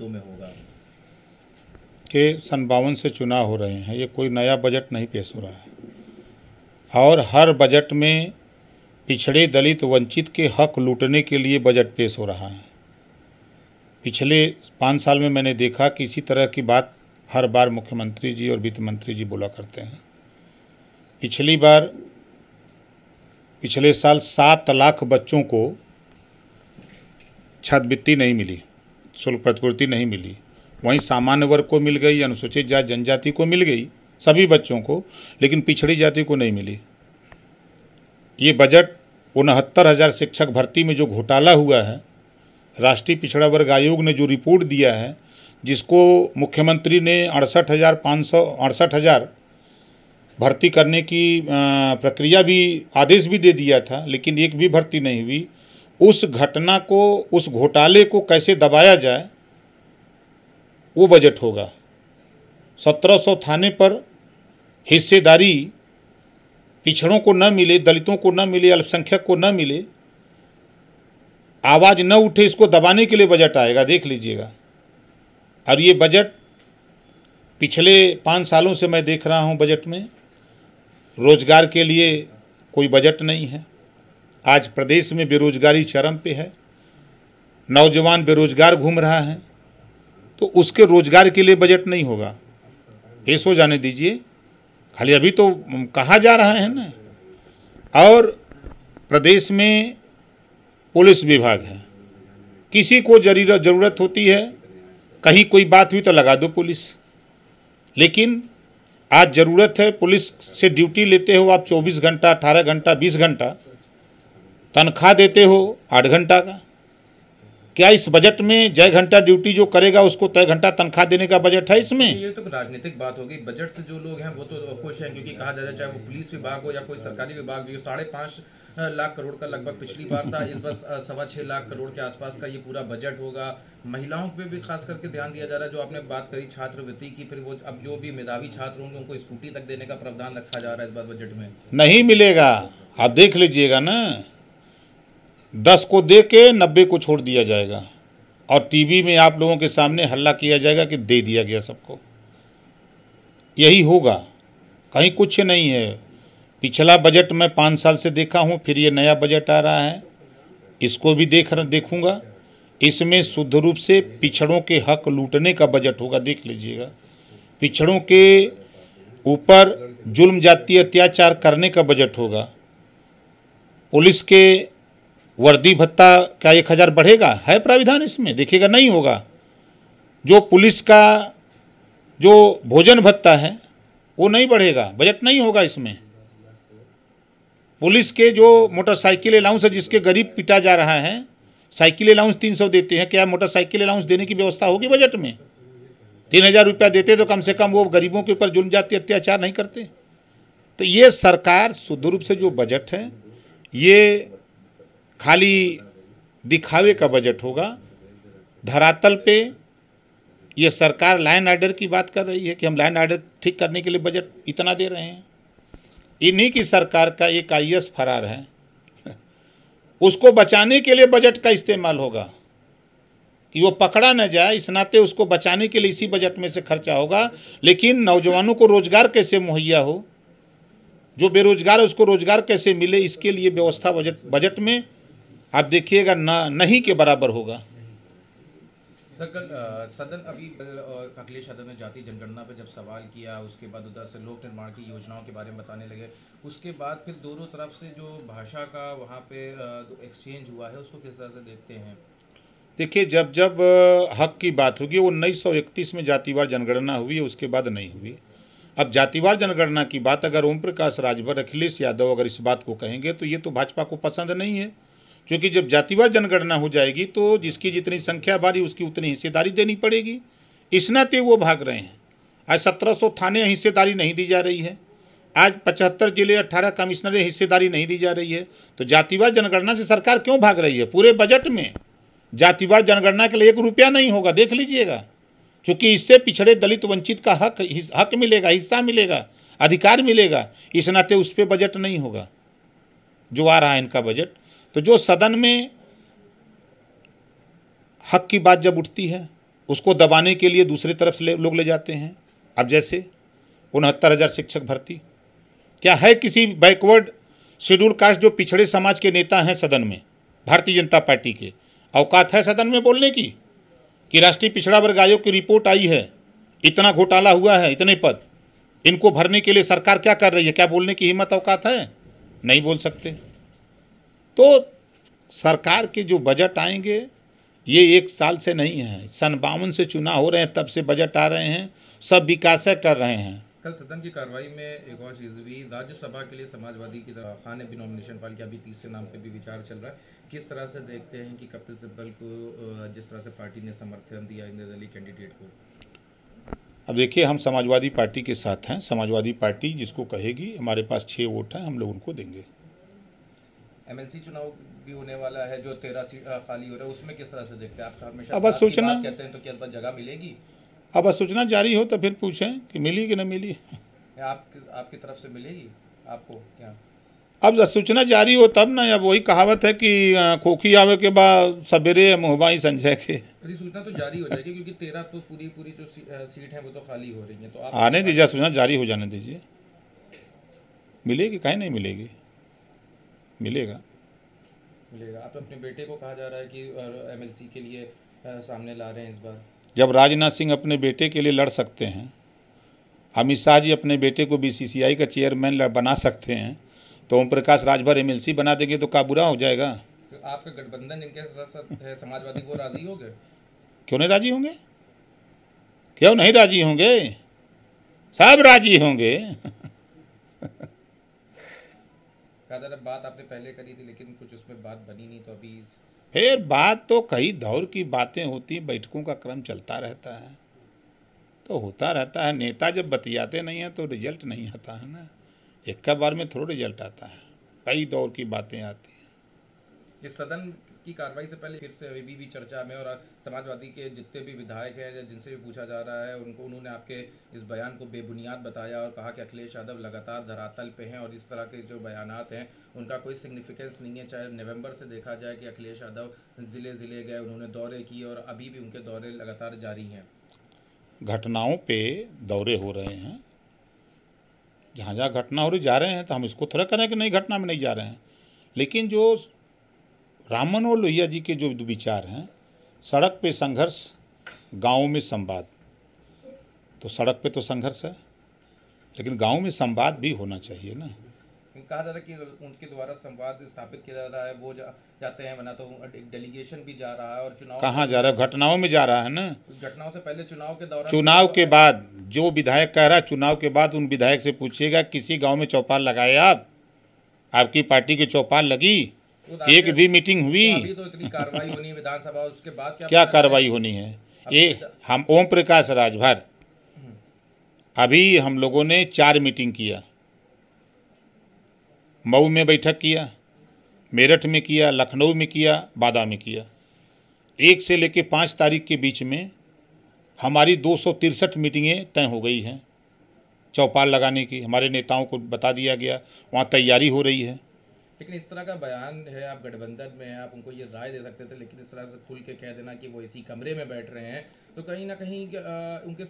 तो में होगा कि सन 52 से चुनाव हो रहे हैं, ये कोई नया बजट नहीं पेश हो रहा है और हर बजट में पिछड़े दलित वंचित के हक लूटने के लिए बजट पेश हो रहा है। पिछले 5 साल में मैंने देखा कि इसी तरह की बात हर बार मुख्यमंत्री जी और वित्त मंत्री जी बोला करते हैं। पिछले साल 7 लाख बच्चों को छात्रवृत्ति नहीं मिली, शुल्क प्रतिपूर्ति नहीं मिली। वहीं सामान्य वर्ग को मिल गई, अनुसूचित जाति जनजाति को मिल गई, सभी बच्चों को, लेकिन पिछड़ी जाति को नहीं मिली। ये बजट 69,000 शिक्षक भर्ती में जो घोटाला हुआ है, राष्ट्रीय पिछड़ा वर्ग आयोग ने जो रिपोर्ट दिया है, जिसको मुख्यमंत्री ने 68,000 भर्ती करने की प्रक्रिया भी, आदेश भी दे दिया था, लेकिन एक भी भर्ती नहीं हुई। उस घटना को, उस घोटाले को कैसे दबाया जाए, वो बजट होगा। 1700 थाने पर हिस्सेदारी पिछड़ों को न मिले, दलितों को न मिले, अल्पसंख्यक को न मिले, आवाज़ न उठे, इसको दबाने के लिए बजट आएगा, देख लीजिएगा। और ये बजट पिछले 5 सालों से मैं देख रहा हूँ, बजट में रोजगार के लिए कोई बजट नहीं है। आज प्रदेश में बेरोजगारी चरम पे है, नौजवान बेरोजगार घूम रहा है, तो उसके रोजगार के लिए बजट नहीं होगा, पेश हो जाने दीजिए। खाली अभी तो कहा जा रहा है ना। और प्रदेश में पुलिस विभाग है, किसी को ज़रूरत होती है, कहीं कोई बात हुई तो लगा दो पुलिस। लेकिन आज ज़रूरत है, पुलिस से ड्यूटी लेते हो आप 24 घंटा, 18 घंटा, 20 घंटा, तनख्वाह देते हो 8 घंटा का। क्या इस बजट में जय घंटा ड्यूटी जो करेगा उसको तय घंटा तनख्वाह देने का बजट है इसमें? ये तो राजनीतिक बात होगी। बजट से जो लोग हैं वो तो खुश हैं, क्योंकि कहा जाए चाहे वो पुलिस विभाग हो या कोई सरकारी विभाग भी हो, 5.5 लाख करोड़ का लगभग पिछली बार था, इस बार 6.25 लाख करोड़ के आसपास का ये पूरा बजट होगा। महिलाओं पे भी खास करके ध्यान दिया जा रहा है, जो आपने बात करी छात्रवृत्ति की, फिर वो अब जो भी मेधावी छात्र होंगे उनको स्कूटी तक देने का प्रावधान रखा जा रहा है इस बार बजट में। नहीं मिलेगा, आप देख लीजिएगा ना, 10 को दे के 90 को छोड़ दिया जाएगा और टीवी में आप लोगों के सामने हल्ला किया जाएगा कि दे दिया गया सबको। यही होगा, कहीं कुछ नहीं है। पिछला बजट मैं 5 साल से देखा हूँ, फिर ये नया बजट आ रहा है, इसको भी देखूंगा। इसमें शुद्ध रूप से पिछड़ों के हक लूटने का बजट होगा, देख लीजिएगा। पिछड़ों के ऊपर जुल्म जातीय अत्याचार करने का बजट होगा। पुलिस के वर्दी भत्ता क्या 1000 बढ़ेगा? है प्राविधान इसमें? देखिएगा, नहीं होगा। जो पुलिस का जो भोजन भत्ता है वो नहीं बढ़ेगा, बजट नहीं होगा इसमें। पुलिस के जो मोटरसाइकिल अलाउंस है, जिसके गरीब पिटा जा रहा है, साइकिल अलाउंस 300 देते हैं, क्या मोटरसाइकिल अलाउंस देने की व्यवस्था होगी बजट में? 3000 रुपया देते तो कम से कम वो गरीबों के ऊपर जुल्म जातीय अत्याचार नहीं करते। तो ये सरकार शुद्ध रूप से जो बजट है, ये खाली दिखावे का बजट होगा। धरातल पे ये सरकार लाइन ऑर्डर की बात कर रही है कि हम लाइन ऑर्डर ठीक करने के लिए बजट इतना दे रहे हैं। इन्हीं की सरकार का एक IAS फरार है, उसको बचाने के लिए बजट का इस्तेमाल होगा कि वो पकड़ा न जाए, इस नाते उसको बचाने के लिए इसी बजट में से खर्चा होगा। लेकिन नौजवानों को रोजगार कैसे मुहैया हो, जो बेरोजगार है उसको रोजगार कैसे मिले, इसके लिए व्यवस्था बजट में आप देखिएगा नहीं के बराबर होगा। कल सदन अभी अखिलेश यादव ने जाति जनगणना पर जब सवाल किया, उसके बाद उधर से लोक निर्माण की योजनाओं के बारे में बताने लगे। उसके बाद फिर दोनों तरफ से जो भाषा का वहाँ पे एक्सचेंज हुआ है, उसको किस तरह से देखते हैं? देखिए, जब हक की बात होगी, वो 1931 में जातिवार जनगणना हुई है, उसके बाद नहीं हुई। अब जातिवार जनगणना की बात अगर ओम प्रकाश राजभर, अखिलेश यादव अगर इस बात को कहेंगे तो ये तो भाजपा को पसंद नहीं है, क्योंकि जब जातिवार जनगणना हो जाएगी तो जिसकी जितनी संख्या भारी उसकी उतनी हिस्सेदारी देनी पड़ेगी। इस नाते वो भाग रहे हैं। आज 1700 थाने हिस्सेदारी नहीं दी जा रही है, आज 75 जिले 18 कमिश्नरें हिस्सेदारी नहीं दी जा रही है। तो जातिवार जनगणना से सरकार क्यों भाग रही है? पूरे बजट में जातिवार जनगणना के लिए 1 रुपया नहीं होगा, देख लीजिएगा, क्योंकि इससे पिछड़े दलित वंचित का हक मिलेगा, हिस्सा मिलेगा, अधिकार मिलेगा। इस नाते उस पर बजट नहीं होगा जो आ रहा है इनका बजट। तो जो सदन में हक की बात जब उठती है उसको दबाने के लिए दूसरी तरफ से लोग ले जाते हैं। अब जैसे 69,000 शिक्षक भर्ती, क्या है किसी बैकवर्ड शेड्यूल कास्ट जो पिछड़े समाज के नेता हैं सदन में, भारतीय जनता पार्टी के, औकात है सदन में बोलने की कि राष्ट्रीय पिछड़ा वर्ग आयोग की रिपोर्ट आई है, इतना घोटाला हुआ है, इतने पद, इनको भरने के लिए सरकार क्या कर रही है, क्या बोलने की हिम्मत औकात है? नहीं बोल सकते। तो सरकार के जो बजट आएंगे ये 1 साल से नहीं है, सन 52 से चुनाव हो रहे हैं, तब से बजट आ रहे हैं, सब विकास कर रहे हैं। कल सदन की कार्रवाई में एक और चीज़ हुई, राज्यसभा के लिए समाजवादी की तरफ खान ने भी नॉमिनेशन फाइल किया, अभी तीसरे नाम पे भी विचार चल रहा है। किस तरह से देखते हैं कि कपिल सिब्बल को जिस तरह से पार्टी ने समर्थन दिया निर्दलीय कैंडिडेट को? अब देखिए, हम समाजवादी पार्टी के साथ हैं। समाजवादी पार्टी जिसको कहेगी, हमारे पास 6 वोट हैं, हम लोग उनको देंगे। एमएलसी चुनाव भी होने वाला है, जो 13 सीट खाली हो रहा है, उसमें किस तरह से देखते हैं? आप हमेशा अब सूचना कहते हैं, तो क्या जगह मिलेगी? अब सूचना जारी हो तो फिर पूछें कि मिली कि न मिली। आपकी तरफ से मिलेगी आपको क्या? अब सूचना जारी हो तब ना। अब वही कहावत है कि खोखी आवे के बाद सवेरे मुहबाई संजय के। सूचना तो जारी हो जाएगी, क्योंकि 13 तो पूरी जो सीट है वो तो खाली हो रही है। तो आप आने दीजिए, सूचना जारी हो जाने दीजिए, मिलेगी, कहीं नहीं मिलेगी, मिलेगा। आप अपने बेटे को कहा जा रहा है कि एमएलसी के लिए सामने ला रहे हैं इस बार। जब राजनाथ सिंह अपने बेटे के लिए लड़ सकते हैं, अमित शाह जी अपने बेटे को बीसीसीआई का चेयरमैन बना सकते हैं, तो ओम प्रकाश राजभर एमएलसी बना देंगे तो क्या बुरा हो जाएगा? तो आपका गठबंधन जिनके साथ है समाजवादी, वो राजी हो गए? क्यों नहीं राजी होंगे? क्यों नहीं राजी होंगे? सब राजी होंगे। बात आपने पहले करी थी, लेकिन कुछ उसमें बात बनी नहीं, तो अभी फिर बात तो कई दौर की बातें होती हैं, बैठकों का क्रम चलता रहता है, तो होता रहता है। नेता जब बतियाते नहीं हैं तो रिजल्ट नहीं आता है ना, एक का बार में थोड़ा रिजल्ट आता है, कई दौर की बातें आती हैं। इस सदन की कार्रवाई से पहले फिर से अभी भी चर्चा में, और समाजवादी के जितने भी विधायक हैं जिनसे भी पूछा जा रहा है, उन्होंने आपके इस बयान को बेबुनियाद बताया और कहा कि अखिलेश यादव लगातार धरातल पे हैं और इस तरह के जो बयानात हैं उनका कोई सिग्निफिकेंस नहीं है। चाहे नवंबर से देखा जाए कि अखिलेश यादव ज़िले ज़िले गए, उन्होंने दौरे किए और अभी भी उनके दौरे लगातार जारी हैं। घटनाओं पे दौरे हो रहे हैं, जहाँ जहाँ घटना हो रही जा रहे हैं, तो हम इसको थोड़ा करें कि नहीं घटना में नहीं जा रहे हैं। लेकिन जो राम मनोहर लोहिया जी के जो विचार हैं, सड़क पे संघर्ष, गाँव में संवाद, तो सड़क पे तो संघर्ष है, लेकिन गाँव में संवाद भी होना चाहिए ना। कहा जा रहा है कि उनके द्वारा संवाद स्थापित किया जा रहा है, वो जाते हैं, वरना तो एक डेलीगेशन भी जा रहा है। और चुनाव कहाँ जा रहा है? घटनाओं में जा रहा है ना। घटनाओं से पहले चुनाव के दौरान, चुनाव के बाद जो विधायक कह रहा है, चुनाव के बाद उन विधायक से पूछिएगा किसी गांव में चौपाल लगाए आपकी पार्टी की चौपाल लगी? तो एक भी मीटिंग हुई? तो अभी तो इतनी कार्रवाई होनी है विधानसभा, उसके बाद क्या कार्रवाई होनी है? ये हम ओम प्रकाश राजभर, अभी हम लोगों ने 4 मीटिंग किया। मऊ में बैठक किया, मेरठ में किया, लखनऊ में किया, बादा में किया। 1 से लेकर 5 तारीख के बीच में हमारी 263 मीटिंगें तय हो गई हैं चौपाल लगाने की। हमारे नेताओं को बता दिया गया, वहाँ तैयारी हो रही है। लेकिन इस तरह का बयान है, आप गठबंधन में हैं, आप उनको ये राय दे सकते थे, लेकिन इस तरह से खुल के कह देना कि वो इसी कमरे में बैठ रहे हैं, तो कहीं ना कहीं उनके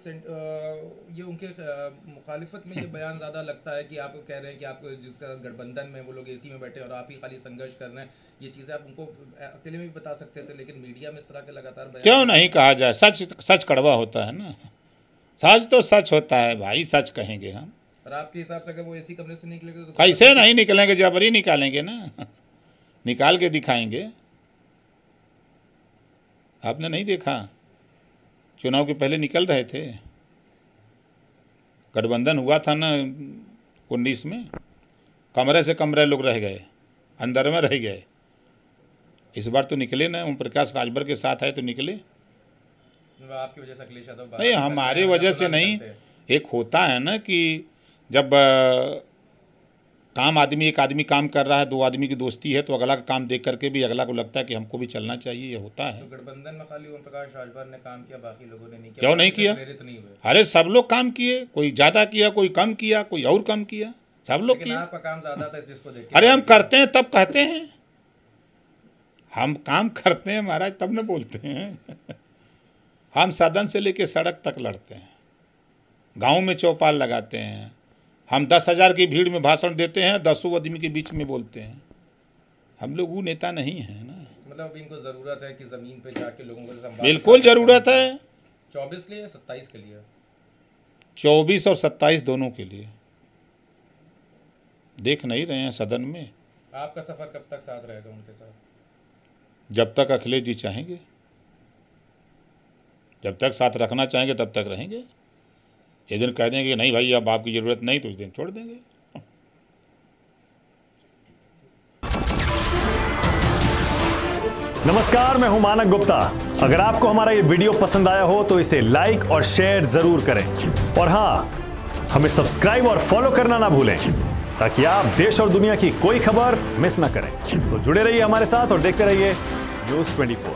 मुखालिफत में ये बयान ज़्यादा लगता है कि आप कह रहे हैं कि आप जिसका गठबंधन में वो लोग एसी में बैठे और आप ही खाली संघर्ष कर रहे हैं। ये चीज़ें आप उनको अकेले में भी बता सकते थे, लेकिन मीडिया में इस तरह के लगातार बयान क्यों नहीं कहा जाए? सच कड़वा होता है ना, सच तो सच होता है भाई, सच कहेंगे हम। और आपके हिसाब से अगर वो एसी कमरे से निकलेंगे तो कैसे नहीं निकलेंगे? जबरी निकालेंगे ना, निकाल के दिखाएंगे। आपने नहीं देखा, चुनाव के पहले निकल रहे थे, गठबंधन हुआ था ना 19 में, कमरे से कमरे लोग रह गए, अंदर में रह गए। इस बार तो निकले ना, ओम प्रकाश राजभर के साथ आए तो निकले। आपकी वजह से अखिलेश यादव नहीं, हमारे वजह से नहीं। एक होता है ना कि जब एक आदमी काम कर रहा है, 2 आदमी की दोस्ती है, तो अगला का काम देख करके भी अगला को लगता है कि हमको भी चलना चाहिए, ये होता है। तो गठबंधन में खाली ओम प्रकाश राजभर ने काम किया, बाकी लोगों ने नहीं किया? क्यों नहीं किया? प्रेरित नहीं हुए? अरे सब लोग काम किए, कोई ज़्यादा किया, कोई कम किया, कोई और कम किया, सब लोग किया। आपका काम ज़्यादा था, जिसको देखिए। अरे हम करते हैं तब कहते हैं, हम काम करते हैं महाराज, तब न बोलते हैं। हम सदन से लेकर सड़क तक लड़ते हैं, गांव में चौपाल लगाते हैं, हम 10,000 की भीड़ में भाषण देते हैं, 10 आदमी के बीच में बोलते हैं। हम लोग वो नेता नहीं हैं ना। मतलब इनको जरूरत है कि जमीन पे जाके लोगों को संवाद। बिल्कुल जरूरत है। 24 के लिए 27 के लिए? 24 और 27 दोनों के लिए। देख नहीं रहे हैं सदन में। आपका सफर कब तक साथ रहेगा उनके साथ? जब तक अखिलेश जी चाहेंगे, जब तक साथ रखना चाहेंगे तब तक रहेंगे। ये दिन कह देंगे नहीं भाई अब आपकी जरूरत नहीं, तो उस दिन छोड़ देंगे। नमस्कार, मैं हूं मानक गुप्ता। अगर आपको हमारा ये वीडियो पसंद आया हो तो इसे लाइक और शेयर जरूर करें, और हां, हमें सब्सक्राइब और फॉलो करना ना भूलें ताकि आप देश और दुनिया की कोई खबर मिस ना करें। तो जुड़े रहिए हमारे साथ और देखते रहिए न्यूज़ 24।